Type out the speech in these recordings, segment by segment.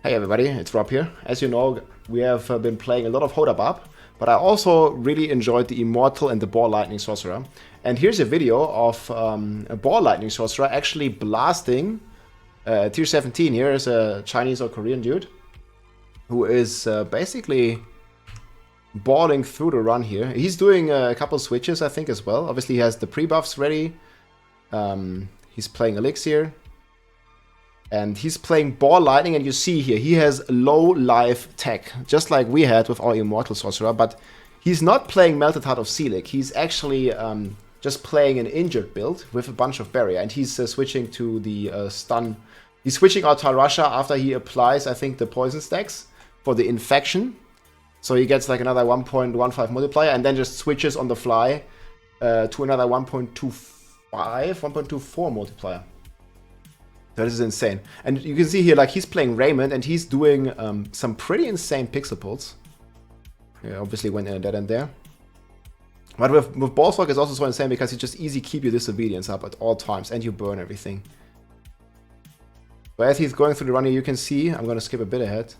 Hey everybody, it's Rob here. As you know, we have been playing a lot of Barb, but I also really enjoyed the Immortal and the Ball Lightning Sorcerer. And here's a video of a Ball Lightning Sorcerer actually blasting Tier 17. Here is a Chinese or Korean dude who is basically balling through the run here. He's doing a couple switches, I think, as well. Obviously, he has the pre-buffs ready. He's playing Elixir. And he's playing Ball Lightning, and you see here, he has low life tech, just like we had with our Immortal Sorcerer, but he's not playing Melted Heart of Zir. He's actually just playing an injured build with a bunch of barrier, and he's switching to the stun. He's switching out Tarasha after he applies, I think, the poison stacks for the infection. So he gets like another 1.15 multiplier, and then just switches on the fly to another 1.25, 1.24 multiplier. That is insane. And you can see here, like, he's playing Raymond, and he's doing some pretty insane pixel pulls. Yeah, obviously went in dead end there. But with Sorc it's also so insane because you just easy keep your disobedience up at all times, and you burn everything. But as he's going through the run here, you can see, I'm going to skip a bit ahead,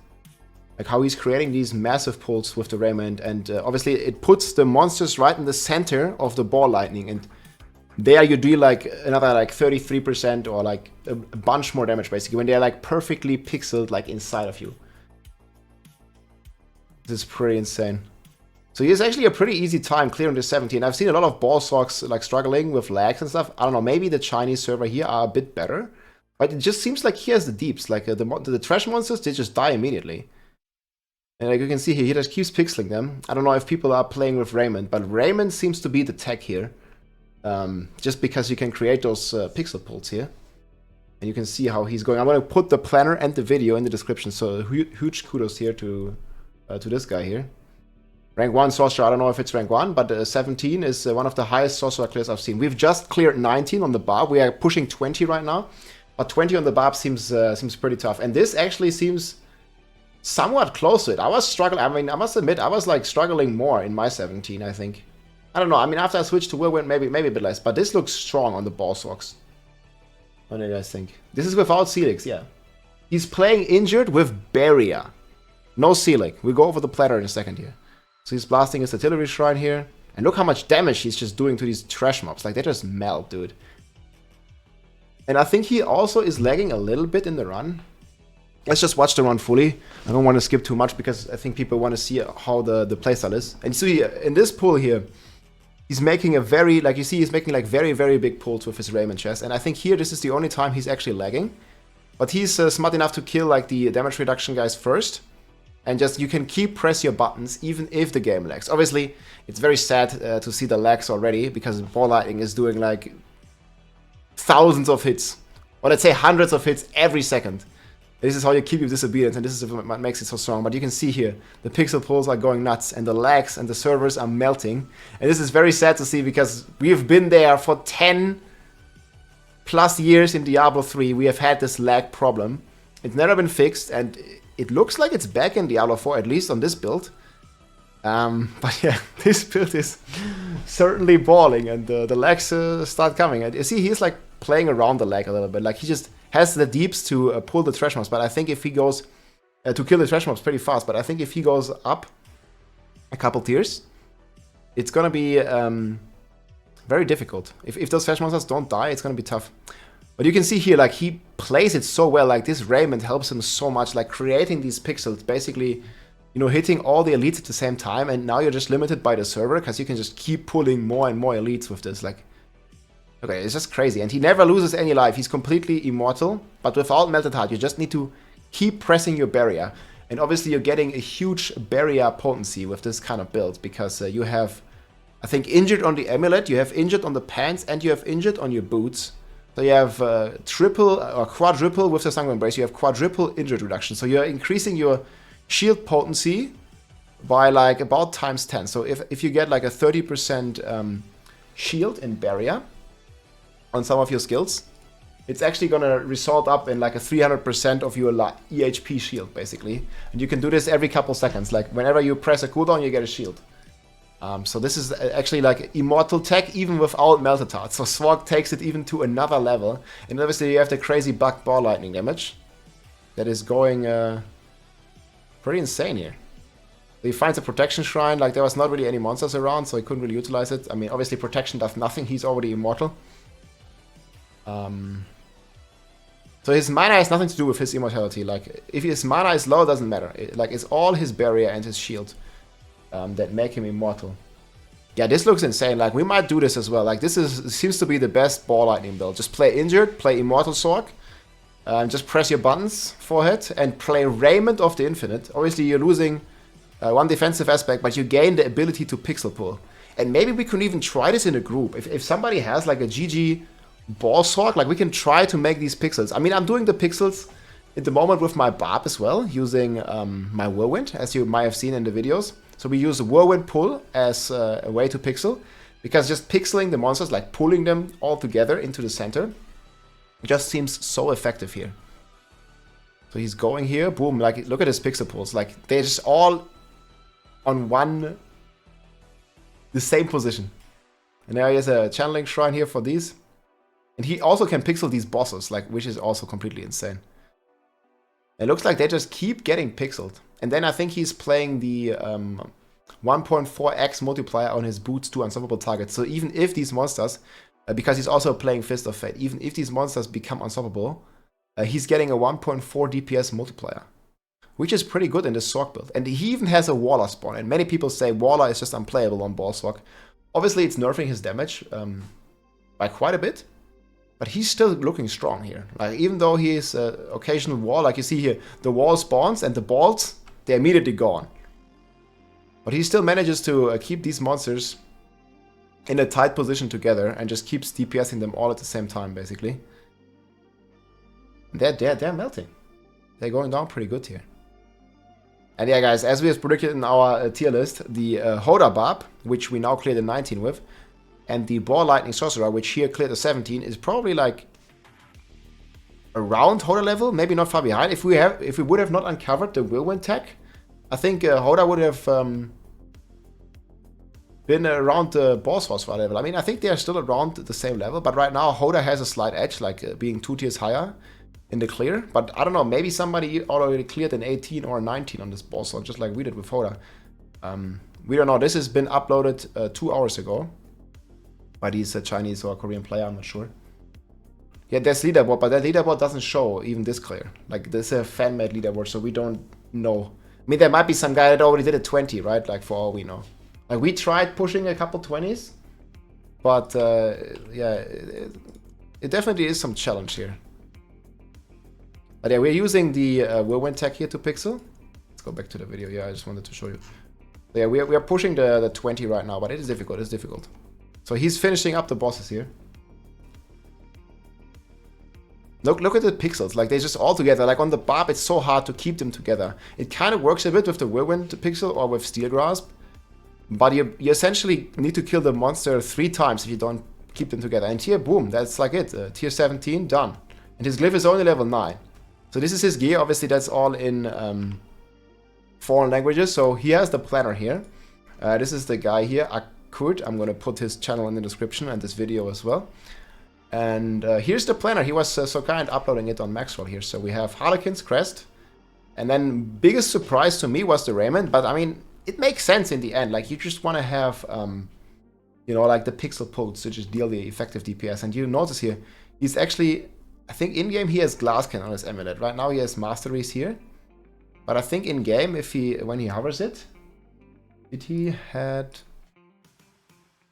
like how he's creating these massive pulls with the Raymond, and obviously it puts the monsters right in the center of the Ball Lightning, and there you do like another like 33% or like a bunch more damage basically when they're like perfectly pixeled like inside of you. This is pretty insane. So here's actually a pretty easy time clearing the 17. I've seen a lot of Ball Sorcs like struggling with lags and stuff. I don't know, maybe the Chinese server here are a bit better, but it just seems like he has the deeps. Like the trash monsters, they just die immediately. And like you can see here, he just keeps pixeling them. I don't know if people are playing with Raymond, but Raymond seems to be the tech here. Just because you can create those pixel pulls here. And you can see how he's going. I'm going to put the planner and the video in the description, so huge kudos here to this guy here. Rank 1 Sorcerer, I don't know if it's rank 1, but 17 is one of the highest Sorcerer clears I've seen. We've just cleared 19 on the Barb. We are pushing 20 right now, but 20 on the Barb seems pretty tough. And this actually seems somewhat close to it. I was struggling, I mean, I must admit, I was like struggling more in my 17, I think. I don't know, I mean, after I switched to Whirlwind, maybe a bit less, but this looks strong on the Ball Sorcs. What do you guys think? This is without Celix, yeah. He's playing injured with Barrier. No Celix. We'll go over the platter in a second here. So he's blasting his Artillery Shrine here. And look how much damage he's just doing to these trash mobs. Like, they just melt, dude. And I think he also is lagging a little bit in the run. Let's just watch the run fully. I don't want to skip too much because I think people want to see how the playstyle is. And see, in this pull here, he's making a very, like you see, he's making like very, very big pulls with his Raymond chest. And I think here, this is the only time he's actually lagging. But he's smart enough to kill like the damage reduction guys first. And just, you can keep press your buttons even if the game lags. Obviously, it's very sad to see the lags already because Ball Lightning is doing like thousands of hits. Or let's say hundreds of hits every second. This is how you keep your disobedience, and this is what makes it so strong. But you can see here, the pixel pulls are going nuts, and the lags and the servers are melting. And this is very sad to see, because we've been there for 10 plus years in Diablo 3. We have had this lag problem. It's never been fixed, and it looks like it's back in Diablo 4, at least on this build. But yeah, this build is certainly balling, and the lags start coming. And you see, he's like playing around the lag a little bit. Like, he just has the deeps to pull the trash mobs, but I think if he goes to kill the trash mobs pretty fast, but I think if he goes up a couple tiers, it's gonna be very difficult. If those trash monsters don't die, it's gonna be tough. But you can see here, like, he plays it so well. Like, this Raymond helps him so much, like creating these pixels, basically, you know, hitting all the elites at the same time. And now you're just limited by the server because you can just keep pulling more and more elites with this. Like, okay, it's just crazy. And he never loses any life. He's completely immortal. But without Melted Heart, you just need to keep pressing your barrier. And obviously, you're getting a huge barrier potency with this kind of build. Because you have, I think, injured on the amulet, you have injured on the pants, and you have injured on your boots. So you have triple or quadruple with the Sanguine Embrace. You have quadruple injured reduction. So you're increasing your shield potency by like about times 10. So if you get like a 30% shield and barrier on some of your skills, it's actually gonna result up in like a 300% of your EHP shield, basically. And you can do this every couple seconds. Like whenever you press a cooldown, you get a shield. So this is actually like Immortal tech even without Melted Heart. So Sorc takes it even to another level. And obviously you have the crazy bugged Ball Lightning damage. that is going pretty insane here. He finds a protection shrine, like there was not really any monsters around, so he couldn't really utilize it. I mean, obviously protection does nothing, he's already immortal. So his mana has nothing to do with his immortality. Like, if his mana is low, it doesn't matter. Like, it's all his barrier and his shield that make him immortal. Yeah, this looks insane. Like, we might do this as well. Like, seems to be the best ball lightning build. Just play injured, play Immortal Sorc, just press your buttons for it, and play Raiment of the Infinite. Obviously, you're losing one defensive aspect, but you gain the ability to pixel pull. And maybe we can even try this in a group. If somebody has like a GG ball Sorc, like we can try to make these pixels. I mean, I'm doing the pixels at the moment with my Barb as well, using my Whirlwind, as you might have seen in the videos. So we use the Whirlwind pull as a way to pixel, because just pixeling the monsters, like pulling them all together into the center, just seems so effective here. So he's going here, boom, like look at his pixel pulls, like they're just all on the same position. And there is a channeling shrine here for these. And he also can pixel these bosses, like, which is also completely insane. It looks like they just keep getting pixeled. And then I think he's playing the 1.4x multiplier on his boots to unstoppable targets. So even if these monsters, because he's also playing Fist of Fate, even if these monsters become unstoppable, he's getting a 1.4 DPS multiplier, which is pretty good in this Sorc build. And he even has a Waller spawn, and many people say Waller is just unplayable on Ball Sorc. Obviously, it's nerfing his damage by quite a bit, but he's still looking strong here. Like, even though he is occasional wall, like you see here, the wall spawns and the balls, they're immediately gone. But he still manages to keep these monsters in a tight position together and just keeps DPSing them all at the same time, basically. They're melting. They're going down pretty good here. And yeah, guys, as we have predicted in our tier list, the Hoda Barb, which we now cleared the 19 with, and the Ball Lightning Sorcerer, which here cleared the 17, is probably like around Hoda level, maybe not far behind. If we would have not uncovered the Whirlwind tech, I think Hoda would have been around the Boss Sorcerer level. I mean, I think they are still around the same level, but right now Hoda has a slight edge, like being 2 tiers higher in the clear. But I don't know, maybe somebody already cleared an 18 or a 19 on this boss, just like we did with Hoda. We don't know. This has been uploaded 2 hours ago by these Chinese or Korean player, I'm not sure. Yeah, there's leaderboard, but that leaderboard doesn't show even this clear. Like, this is a fan-made leaderboard, so we don't know. I mean, there might be some guy that already did a 20, right? Like, for all we know. Like, we tried pushing a couple 20s, but yeah, it definitely is some challenge here. But yeah, we're using the Whirlwind tech here to pixel. Let's go back to the video. Yeah, I just wanted to show you. So yeah, we are pushing the 20 right now, but it is difficult. It's difficult. So he's finishing up the bosses here. Look at the pixels. Like, they're just all together. Like, on the Barb, it's so hard to keep them together. It kind of works a bit with the Whirlwind pixel or with Steel Grasp. But you essentially need to kill the monster 3 times if you don't keep them together. And here, boom, that's like it. Tier 17, done. And his glyph is only level 9. So this is his gear. Obviously, that's all in foreign languages. So he has the planner here. This is the guy here, Akut. I'm going to put his channel in the description and this video as well. And here's the planner. He was so kind uploading it on Maxwell here. So we have Harlequin's Crest. And then biggest surprise to me was the Raiment. But I mean, it makes sense in the end. Like, you just want to have, you know, like the pixel pulls to just deal the effective DPS. And you notice here, he's actually, I think in-game he has Glasscan on his amulet. Right now he has Masteries here. But I think in-game, when he hovers it, did he had...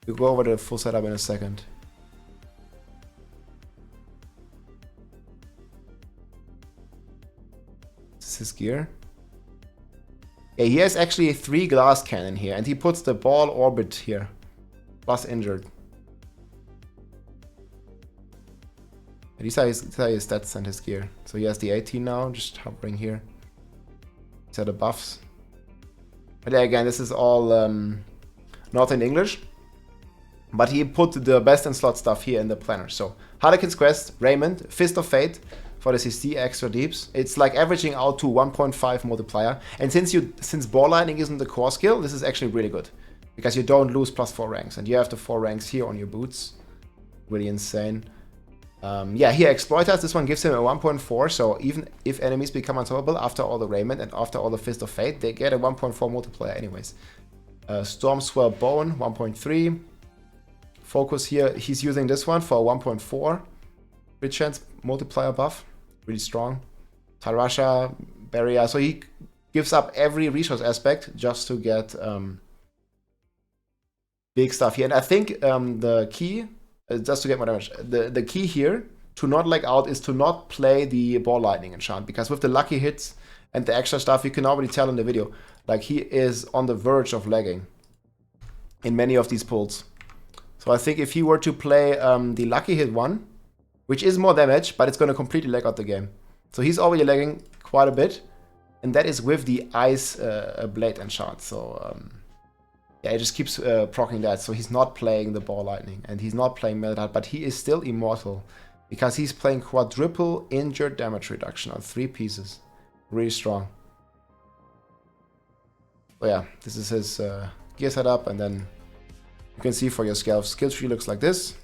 We'll go over the full setup in a second. This is his gear. Yeah, he has actually 3 glass cannon here, and he puts the ball orbit here, plus injured. And these are his stats and his gear. So he has the 18 now, just hovering here. These are the buffs. But yeah, again, this is all not in English. But he put the best in slot stuff here in the planner. So Harlequin's Quest, Raiment, Fist of Fate for the CC extra deeps. It's like averaging out to 1.5 multiplier. And since Ball Lightning isn't the core skill, this is actually really good. Because you don't lose +4 ranks. And you have the 4 ranks here on your boots. Really insane. Yeah, here Exploiters, this one gives him a 1.4, so even if enemies become unstoppable after all the Raiment and after all the Fist of Fate, they get a 1.4 multiplier anyways. Storm Swell Bone, 1.3. Focus here, he's using this one for a 1.4. Crit chance multiplier buff, really strong. Tarasha, Barrier, so he gives up every resource aspect just to get big stuff here. And I think the key, just to get more damage, the key here to not lag out is to not play the Ball Lightning enchant, because with the lucky hits and the extra stuff, you can already tell in the video, like he is on the verge of lagging in many of these pulls. So I think if he were to play the lucky hit one, which is more damage, but it's going to completely lag out the game. So he's already lagging quite a bit, and that is with the Ice Blade enchant. So yeah, it just keeps proccing that. So he's not playing the Ball Lightning, and he's not playing Meltdown, but he is still Immortal, because he's playing quadruple injured damage reduction on 3 pieces. Really strong. So yeah, this is his gear setup, and then you can see for yourself, skill tree looks like this.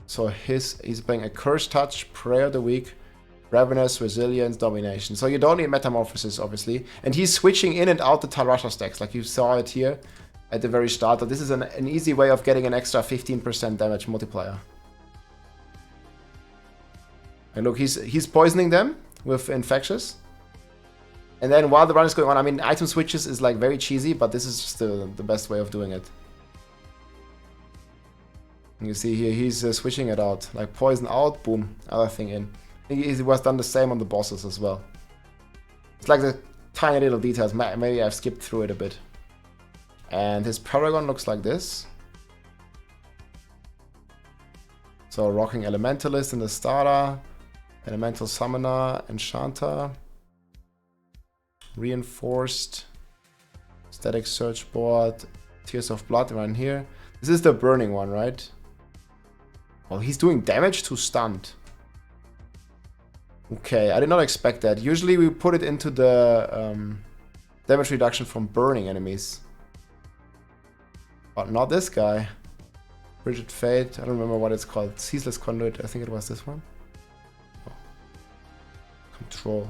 So he's playing a Curse Touch, Prayer of the Weak, Ravenous, Resilience, Domination. So you don't need Metamorphosis, obviously. And he's switching in and out the Tarasha stacks, like you saw it here at the very start. So this is an easy way of getting an extra 15% damage multiplier. And look, he's poisoning them with Infectious. And then while the run is going on, I mean, item switches is like very cheesy, but this is just the best way of doing it. And you see here, he's switching it out. Like poison out, boom, other thing in. I think he was done the same on the bosses as well. It's like the tiny little details. Maybe I've skipped through it a bit. And his Paragon looks like this. So Rocking Elementalist in the starter. Elemental Summoner, Enchanter. Reinforced. Static Search Board. Tears of Blood right here. This is the burning one, right? Oh, he's doing damage to stunned. Okay, I did not expect that. Usually we put it into the damage reduction from burning enemies. But not this guy. Rigid Fate, I don't remember what it's called. Ceaseless Conduit, I think it was this one. Oh. Control.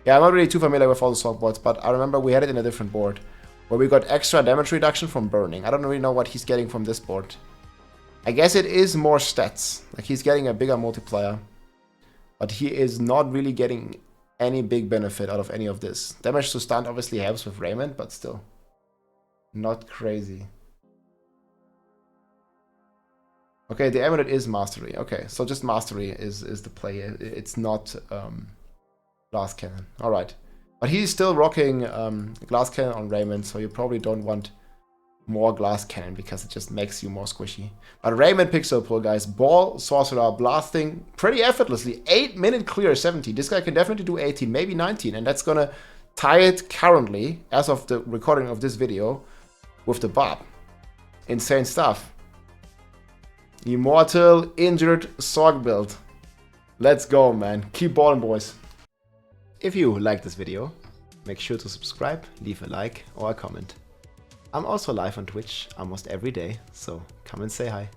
Yeah, I'm not really too familiar with all the Sorc boards, but I remember we had it in a different board, where we got extra damage reduction from burning. I don't really know what he's getting from this board. I guess it is more stats. Like he's getting a bigger multiplier. But he is not really getting any big benefit out of any of this. Damage to stun obviously helps with Raiment, but still. Not crazy. Okay, the amulet is Mastery. Okay, so just Mastery is the play. It's not Glass Cannon. Alright. But he's still rocking Glass Cannon on Raiment, so you probably don't want more Glass Cannon because it just makes you more squishy. But Raiment Pixel Pull, guys. Ball, Sorcerer, blasting pretty effortlessly. 8-minute clear 17. This guy can definitely do 18, maybe 19. And that's gonna tie it currently, as of the recording of this video, with the Barb. Insane stuff. Immortal, injured, Sorc build. Let's go, man. Keep balling, boys. If you liked this video, make sure to subscribe, leave a like or a comment. I'm also live on Twitch almost every day, so come and say hi.